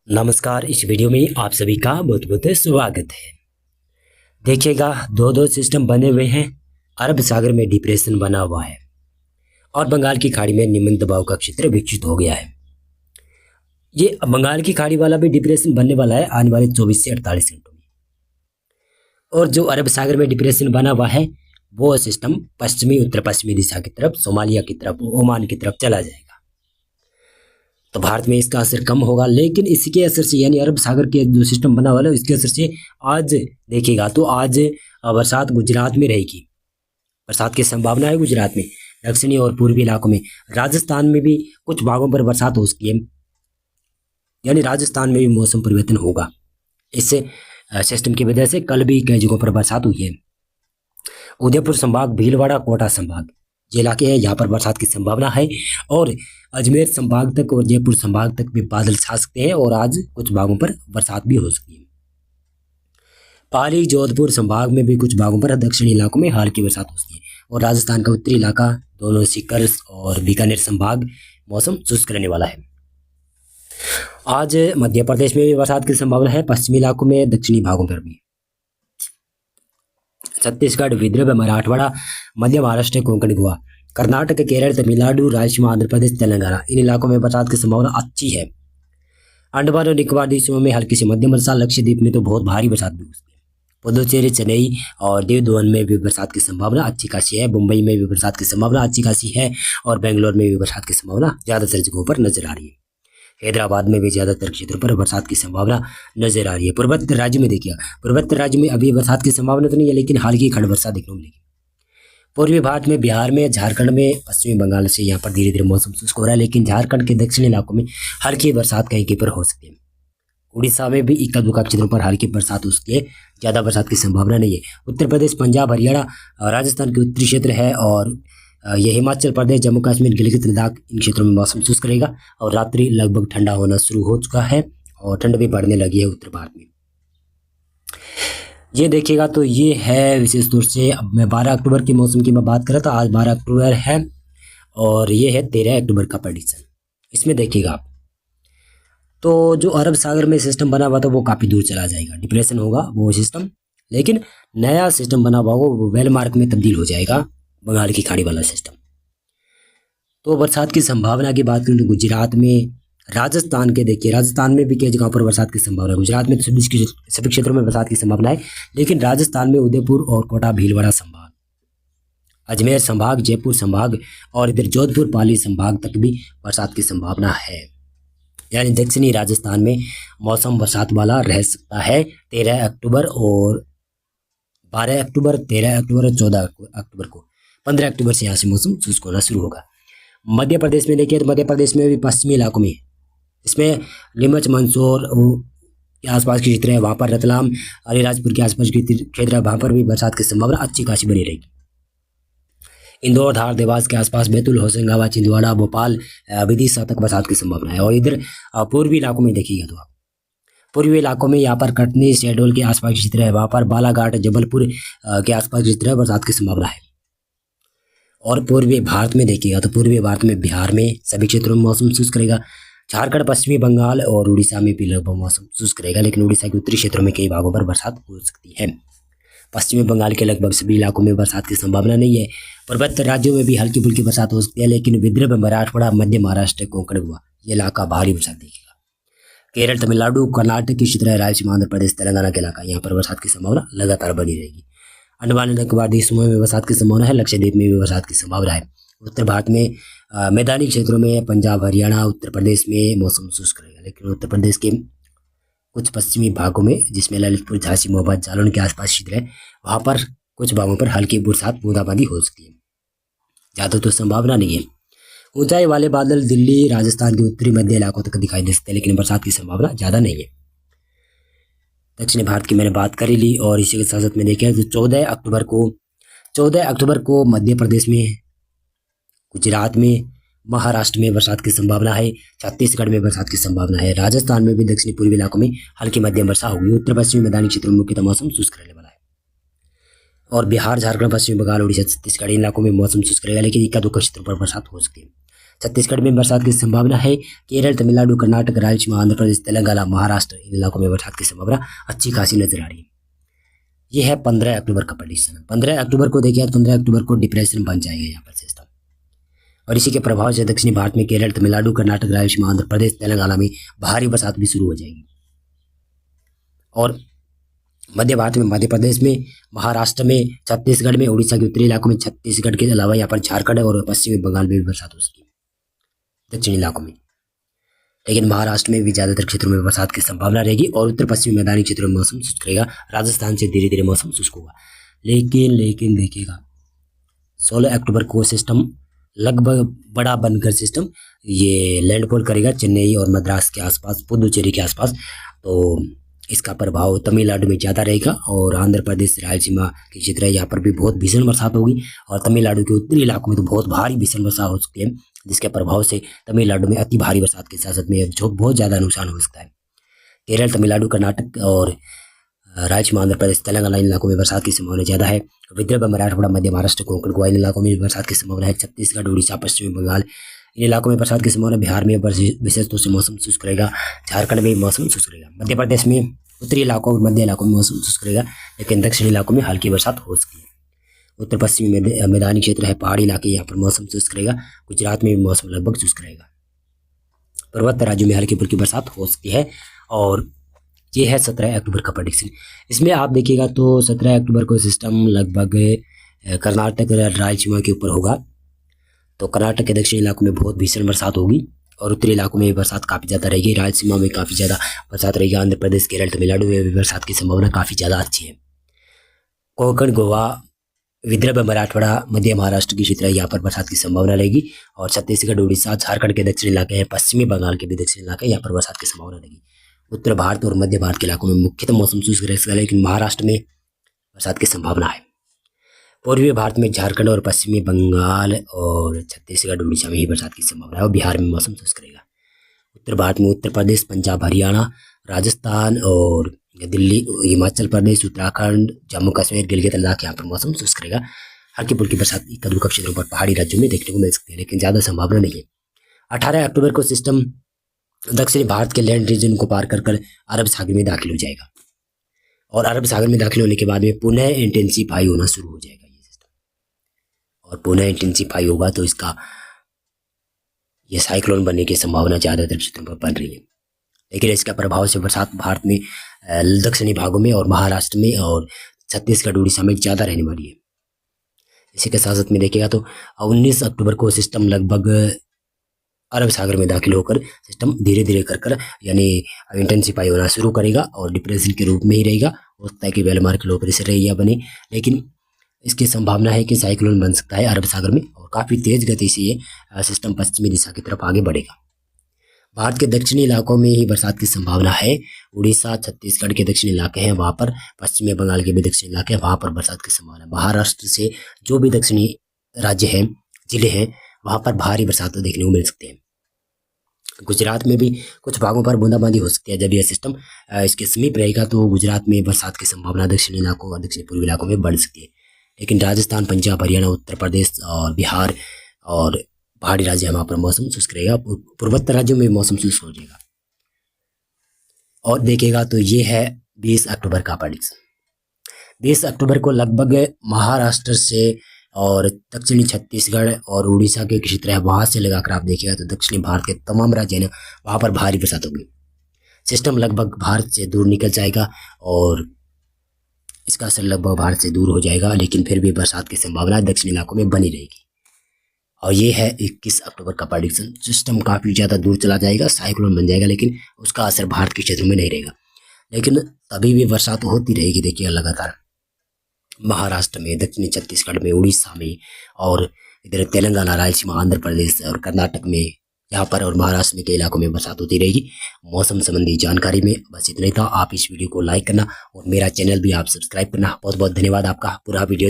नमस्कार। इस वीडियो में आप सभी का बहुत बहुत स्वागत है। देखिएगा, दो दो सिस्टम बने हुए हैं। अरब सागर में डिप्रेशन बना हुआ है और बंगाल की खाड़ी में निम्न दबाव का क्षेत्र विकसित हो गया है। ये बंगाल की खाड़ी वाला भी डिप्रेशन बनने वाला है आने वाले 24 से 48 घंटों में। और जो अरब सागर में डिप्रेशन बना हुआ है वो सिस्टम पश्चिमी उत्तर पश्चिमी दिशा की तरफ, सोमालिया की तरफ, ओमान की तरफ चला जाएगा। तो भारत में इसका असर कम होगा, लेकिन इसके असर से यानी अरब सागर के जो सिस्टम बना वाला है इसके असर से आज देखिएगा तो आज बरसात गुजरात में रहेगी। बरसात की संभावना है गुजरात में, दक्षिणी और पूर्वी इलाकों में। राजस्थान में भी कुछ भागों पर बरसात हो सकती है, यानी राजस्थान में भी मौसम परिवर्तन होगा। इससे सिस्टम की वजह से कल भी कई जगहों पर बरसात हुई है। उदयपुर संभाग, भीलवाड़ा, कोटा संभाग ये इलाके हैं, यहाँ पर बरसात की संभावना है। और अजमेर संभाग तक और जयपुर संभाग तक भी बादल छा सकते हैं और आज कुछ भागों पर बरसात भी हो सकती है। पाली, जोधपुर संभाग में भी कुछ भागों पर दक्षिणी इलाकों में हल्की बरसात हो सकती है। और राजस्थान का उत्तरी इलाका, दोनों सीकर और बीकानेर संभाग मौसम शुष्क रहने वाला है। आज मध्य प्रदेश में भी बरसात की संभावना है, पश्चिमी इलाकों में, दक्षिणी भागों पर भी। छत्तीसगढ़, विदर्भ, मराठवाड़ा, मध्य महाराष्ट्र, कोंकण, गोवा, कर्नाटक, केरल, तमिलनाडु, राजस्थान, आंध्र प्रदेश, तेलंगाना इन इलाकों में बरसात की संभावना अच्छी है। अंडमान और निकोबार द्वीपों में हल्की से मध्यम वर्षा, लक्षद्वीप में तो बहुत भारी बरसात भी हो सकती है। पुदुचेरी, चेन्नई और दीव में भी बरसात की संभावना अच्छी खासी है। मुंबई में भी बरसात की संभावना अच्छी खासी है और बेंगलोर में भी बरसात की संभावना ज्यादातर जगहों पर नजर आ रही है। हैदराबाद में भी ज्यादातर क्षेत्रों पर बरसात की संभावना नजर आ रही है। पूर्वोत्तर राज्य में देखिए, पूर्वोत्तर राज्य में अभी बरसात की संभावना तो नहीं है, लेकिन हल्की खंड वर्षा देखने को मिलेगी। पूर्वी भारत में, बिहार में, झारखंड में, पश्चिमी बंगाल से यहाँ पर धीरे धीरे मौसम शुष्क हो रहा है, लेकिन झारखंड के दक्षिणी इलाकों में हल्की बरसात कहीं कहीं पर हो सकती है। उड़ीसा में भी इक्का दुक्का क्षेत्रों पर हल्की बरसात हो सकती है, ज्यादा बरसात की संभावना नहीं है। उत्तर प्रदेश, पंजाब, हरियाणा, राजस्थान के उत्तरी क्षेत्र है और ये हिमाचल प्रदेश, जम्मू कश्मीर, गिलगित लद्दाख इन क्षेत्रों में मौसम शुष्क रहेगा। और रात्रि लगभग ठंडा होना शुरू हो चुका है और ठंड भी बढ़ने लगी है उत्तर भारत में। ये देखिएगा तो ये है विशेष तौर से। अब मैं 12 अक्टूबर की मौसम की मैं बात कर रहा था, आज 12 अक्टूबर है और ये है 13 अक्टूबर का प्रेडिक्शन। इसमें देखिएगा आप तो जो अरब सागर में सिस्टम बना हुआ था वो काफ़ी दूर चला जाएगा, डिप्रेशन होगा वो सिस्टम, लेकिन नया सिस्टम बना हुआ वो वेलमार्क में तब्दील हो जाएगा, बंगाल की खाड़ी वाला सिस्टम। तो बरसात की संभावना की बात करें तो गुजरात में, राजस्थान के देखिए, राजस्थान में भी कई जगहों पर बरसात की संभावना है। गुजरात में तो सभी क्षेत्रों में बरसात की संभावना है, लेकिन राजस्थान में उदयपुर और कोटा, भीलवाड़ा संभाग, अजमेर संभाग, जयपुर संभाग और इधर जोधपुर, पाली संभाग तक भी बरसात की संभावना है। यानी दक्षिणी राजस्थान में मौसम बरसात वाला रह सकता है 13 अक्टूबर और 12 अक्टूबर, 13 अक्टूबर और 14 अक्टूबर को। 15 अक्टूबर से यहाँ से मौसम शुष्क होना शुरू होगा। मध्य प्रदेश में देखिए तो मध्य प्रदेश में भी पश्चिमी इलाकों में, इसमें नीमच, मंदसौर के आसपास के क्षेत्र है, वहाँ पर रतलाम, अलीराजपुर के आसपास के क्षेत्र है, वहाँ पर भी बरसात की संभावना अच्छी खासी बनी रहेगी। इंदौर, धार, देवास के आसपास, बैतूल, होशंगाबाद, छिंदवाड़ा, भोपाल, विदिशा तक बरसात की संभावना है। और इधर पूर्वी इलाकों में देखिएगा तो आप पूर्वी इलाकों में यहाँ पर कटनी, शहडोल के आसपास के क्षेत्र है, वहाँ पर बालाघाट, जबलपुर के आसपास के क्षेत्र है, बरसात की संभावना है। और पूर्वी भारत में देखिएगा तो पूर्वी भारत में, बिहार में सभी क्षेत्रों में मौसम शुष्क रहेगा। झारखंड, पश्चिमी बंगाल और उड़ीसा में भी लगभग मौसम शुष्क रहेगा, लेकिन उड़ीसा के उत्तरी क्षेत्रों में कई भागों पर बरसात हो सकती है। पश्चिमी बंगाल के लगभग सभी इलाकों में बरसात की संभावना नहीं है। पूर्वोत्तर राज्यों में भी हल्की फुल्की बरसात हो सकती है, लेकिन विदर्भ, मराठवाड़ा, मध्य महाराष्ट्र, कोंकण, गोवा ये इलाका भारी बरसात देखेगा। केरल, तमिलनाडु, कर्नाटक की क्षेत्र है, राजस्थान, आंध्र प्रदेश, तेलंगाना के इलाका, यहाँ पर बरसात की संभावना लगातार बनी रहेगी। अंडमान निकोबार द्वीपों में बरसात की संभावना है, लक्षद्वीप में भी बरसात की संभावना है। उत्तर भारत में मैदानी क्षेत्रों में, पंजाब, हरियाणा, उत्तर प्रदेश में मौसम शुष्क रहेगा, लेकिन उत्तर प्रदेश के कुछ पश्चिमी भागों में, जिसमें ललितपुर, झांसी, मोहाबाद, जालौन के आसपास क्षेत्र है, वहाँ पर कुछ भागों पर हल्की बरसात, बूंदाबांदी हो सकती है, ज़्यादा तो संभावना नहीं है। ऊंचाई वाले बादल दिल्ली, राजस्थान के उत्तरी मध्य इलाकों तक दिखाई दे सकते हैं, लेकिन बरसात की संभावना ज़्यादा नहीं है। दक्षिण भारत की मैंने बात कर ही ली और इसी के साथ साथ में देखा तो 14 अक्टूबर को मध्य प्रदेश में, गुजरात में, महाराष्ट्र में बरसात की संभावना है। छत्तीसगढ़ में बरसात की संभावना है। राजस्थान में भी दक्षिणी पूर्वी इलाकों में हल्की मध्यम वर्षा होगी। उत्तर पश्चिमी मैदानी क्षेत्रों में मुख्यतः मौसम शुष्क रहने वाला है। और बिहार, झारखंड, पश्चिम बंगाल, उड़ीसा, छत्तीसगढ़ इन इलाकों में मौसम शुष्क रहेगा, लेकिन इक्का दुक्का क्षेत्रों पर बरसात हो सकती है। छत्तीसगढ़ में बरसात की संभावना है। केरल, तमिलनाडु, कर्नाटक, रायलसीमा, आंध्र प्रदेश, तेलंगाना, महाराष्ट्र, इन इलाकों में बरसात की संभावना अच्छी खासी नजर आ रही है। ये है 15 अक्टूबर का प्रेडिक्शन। 15 अक्टूबर को देखिए, 15 अक्टूबर को डिप्रेशन बन जाएगा यहाँ पर सिस्टम, और इसी के प्रभाव से दक्षिणी भारत में केरल, तमिलनाडु, कर्नाटक, रायलसीमा, आंध्र प्रदेश, तेलंगाना में भारी बरसात भी शुरू हो जाएगी। और मध्य भारत में मध्य प्रदेश में, महाराष्ट्र में, छत्तीसगढ़ में, उड़ीसा के उत्तरी इलाकों में, छत्तीसगढ़ के अलावा यहाँ पर झारखंड और पश्चिमी बंगाल में भी बरसात हो सकती है दक्षिणी इलाकों में। लेकिन महाराष्ट्र में भी ज़्यादातर क्षेत्रों में बरसात की संभावना रहेगी और उत्तर पश्चिमी मैदानी क्षेत्रों में मौसम शुष्क रहेगा। राजस्थान से धीरे धीरे मौसम शुष्क होगा। लेकिन देखिएगा 16 अक्टूबर को सिस्टम लगभग बड़ा बनकर सिस्टम ये लैंडफॉल करेगा चेन्नई और मद्रास के आसपास, पुदुचेरी के आसपास। तो इसका प्रभाव तमिलनाडु में ज़्यादा रहेगा और आंध्र प्रदेश, रायलसीमा के क्षेत्र है यहाँ पर भी बहुत भीषण बरसात होगी। और तमिलनाडु के उत्तरी इलाकों में तो बहुत भारी भीषण बरसात हो सकती है, जिसके प्रभाव से तमिलनाडु में अति भारी बरसात के साथ साथ में जो बहुत ज़्यादा नुकसान हो सकता है। केरल, तमिलनाडु, कर्नाटक और रायलसीमा, आंध्र प्रदेश, तेलंगाना इन इलाकों में बरसात की संभावना ज़्यादा है। विदर्भ, मराठवाड़ा, मध्य महाराष्ट्र, कोंकण, गोवा इन इलाकों में बरसात की संभावना है। छत्तीसगढ़, उड़ीसा, पश्चिमी बंगाल इन इलाकों में बरसात की संभावना। बिहार में विशेष तौर से मौसम शुष्क रहेगा। झारखंड में मौसम शुष्क रहेगा। मध्य प्रदेश में उत्तरी इलाकों और मध्य इलाकों में मौसम शुष्क रहेगा, लेकिन दक्षिणी इलाकों में हल्की बरसात हो सकती है। उत्तर पश्चिमी मैदानी क्षेत्र है, पहाड़ी इलाके, यहाँ पर मौसम शुष्क रहेगा। गुजरात में भी मौसम लगभग शुष्क रहेगा। पर्वत राज्यों में हल्की फुल्की बरसात हो सकती है। और ये है 17 अक्टूबर का प्रेडिक्शन। इसमें आप देखिएगा तो 17 अक्टूबर को सिस्टम लगभग कर्नाटक, रायलसीमा के ऊपर होगा। तो कर्नाटक के दक्षिणी इलाकों में बहुत भीषण बरसात होगी और उत्तरी इलाकों में बरसात काफ़ी ज़्यादा रहेगी। रायलसीमा में काफ़ी ज़्यादा बरसात रहेगी। आंध्र प्रदेश, केरल, तमिलनाडु में भी बरसात की संभावना काफ़ी ज़्यादा अच्छी है। कोंकण, गोवा, विदर्भ, मराठवाड़ा, मध्य महाराष्ट्र की क्षेत्र यहाँ पर बरसात की संभावना रहेगी। और छत्तीसगढ़, उड़ीसा, झारखंड के दक्षिणी इलाके हैं, पश्चिमी बंगाल के भी दक्षिणी इलाके यहाँ पर बरसात की संभावना रहेगी। उत्तर भारत और मध्य भारत के इलाकों में मुख्यतः मौसम शुष्क रहेगा, लेकिन महाराष्ट्र में बरसात की संभावना है। पूर्वी भारत में झारखंड और पश्चिमी बंगाल और छत्तीसगढ़, उड़ीसा में ही बरसात की संभावना है और बिहार में मौसम शुष्क रहेगा। उत्तर भारत में उत्तर प्रदेश, पंजाब, हरियाणा, राजस्थान और दिल्ली, हिमाचल प्रदेश, उत्तराखंड, जम्मू कश्मीर, गिलगित लद्दाख यहाँ पर मौसम शुष्क रहेगा। हल्की फुल्की बरसात कद्दू का क्षेत्रों पर पहाड़ी राज्यों में देखने को मिल सकती है, लेकिन ज़्यादा संभावना नहीं है। 18 अक्टूबर को सिस्टम दक्षिणी भारत के लैंड रीजन को पार कर अरब सागर में दाखिल हो जाएगा और अरब सागर में दाखिल होने के बाद में पुनः इंटेंसिफाई होना शुरू हो जाएगा ये सिस्टम। और पुनः इंटेंसिफाई होगा तो इसका ये साइक्लोन बनने की संभावना ज़्यादातर क्षेत्रों पर बन रही है। लेकिन इसका प्रभाव से बरसात भारत में दक्षिणी भागों में और महाराष्ट्र में और छत्तीसगढ़, उड़ीसा में ज़्यादा रहने वाली है। इसी के साथ साथ में देखिएगा तो 19 अक्टूबर को सिस्टम लगभग अरब सागर में दाखिल होकर सिस्टम धीरे धीरे कर यानी इंटेंसिफाई होना शुरू करेगा और डिप्रेशन के रूप में ही रहेगा। हो सकता है कि वेलमार्क लो प्रेशर एरिया बने, लेकिन इसकी संभावना है कि साइक्लोन बन सकता है अरब सागर में और काफ़ी तेज़ गति से ये सिस्टम पश्चिमी दिशा की तरफ आगे बढ़ेगा। भारत के दक्षिणी इलाकों में ही बरसात की संभावना है। उड़ीसा, छत्तीसगढ़ के दक्षिणी इलाके हैं वहाँ पर, पश्चिमी बंगाल के भी दक्षिणी इलाके हैं वहाँ पर बरसात की संभावना है। महाराष्ट्र से जो भी दक्षिणी राज्य हैं, जिले हैं, वहाँ पर भारी बरसात देखने को मिल सकते हैं। गुजरात में भी कुछ भागों पर बूंदाबांदी हो सकती है। जब यह सिस्टम इसके समीप रहेगा तो गुजरात में बरसात की संभावना दक्षिणी इलाकों और दक्षिण पूर्वी इलाकों में बढ़ सकती है। लेकिन राजस्थान, पंजाब, हरियाणा, उत्तर प्रदेश और बिहार और पहाड़ी राज्य वहाँ पर मौसम शुष्क रहेगा। पूर्वोत्तर राज्यों में मौसम शुष्क हो जाएगा। और देखिएगा तो ये है 20 अक्टूबर का प्रेडिक्शन। 20 अक्टूबर को लगभग महाराष्ट्र से और दक्षिणी छत्तीसगढ़ और उड़ीसा के क्षेत्र है वहाँ से लगाकर आप देखिएगा तो दक्षिणी भारत के तमाम राज्य हैं वहाँ पर भारी बरसात होगी। सिस्टम लगभग भारत से दूर निकल जाएगा और इसका असर लगभग भारत से दूर हो जाएगा, लेकिन फिर भी बरसात की संभावना दक्षिणी इलाकों में बनी रहेगी। और ये है 21 अक्टूबर का प्रेडिक्शन। सिस्टम काफ़ी ज़्यादा दूर चला जाएगा, साइक्लोन बन जाएगा, लेकिन उसका असर भारत के क्षेत्रों में नहीं रहेगा। लेकिन तभी भी बरसात होती रहेगी देखिए लगातार महाराष्ट्र में, दक्षिणी छत्तीसगढ़ में, उड़ीसा में और इधर तेलंगाना, रायलसीमा, आंध्र प्रदेश और कर्नाटक में यहाँ पर और महाराष्ट्र में कई इलाकों में बरसात होती रहेगी। मौसम संबंधी जानकारी में बस इतना ही था। आप इस वीडियो को लाइक करना और मेरा चैनल भी आप सब्सक्राइब करना। बहुत बहुत धन्यवाद आपका। पूरा वीडियो